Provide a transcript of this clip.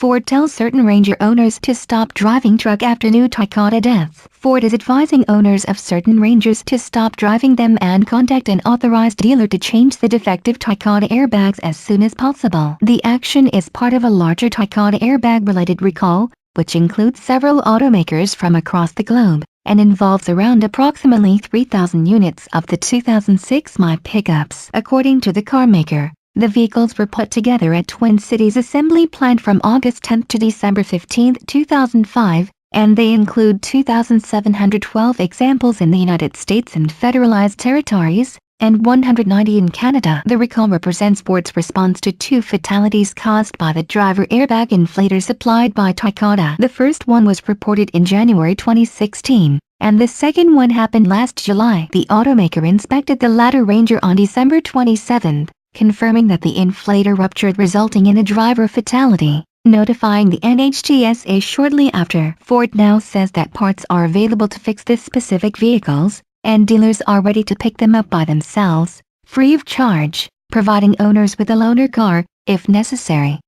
Ford tells certain Ranger owners to stop driving truck after new Takata death. Ford is advising owners of certain Rangers to stop driving them and contact an authorized dealer to change the defective Takata airbags as soon as possible. The action is part of a larger Takata airbag-related recall, which includes several automakers from across the globe, and involves around approximately 3,000 units of the 2006 Mi pickups. According to the carmaker, the vehicles were put together at Twin Cities Assembly Plant from August 10 to December 15, 2005, and they include 2,712 examples in the United States and federalized territories, and 190 in Canada. The recall represents Ford's response to 2 fatalities caused by the driver airbag inflator supplied by Takata. The first one was reported in January 2016, and the second one happened last July. The automaker inspected the latter Ranger on December 27, confirming that the inflator ruptured, resulting in a driver fatality, notifying the NHTSA shortly after. Ford now says that parts are available to fix this specific vehicles, and dealers are ready to pick them up by themselves, free of charge, providing owners with a loaner car, if necessary.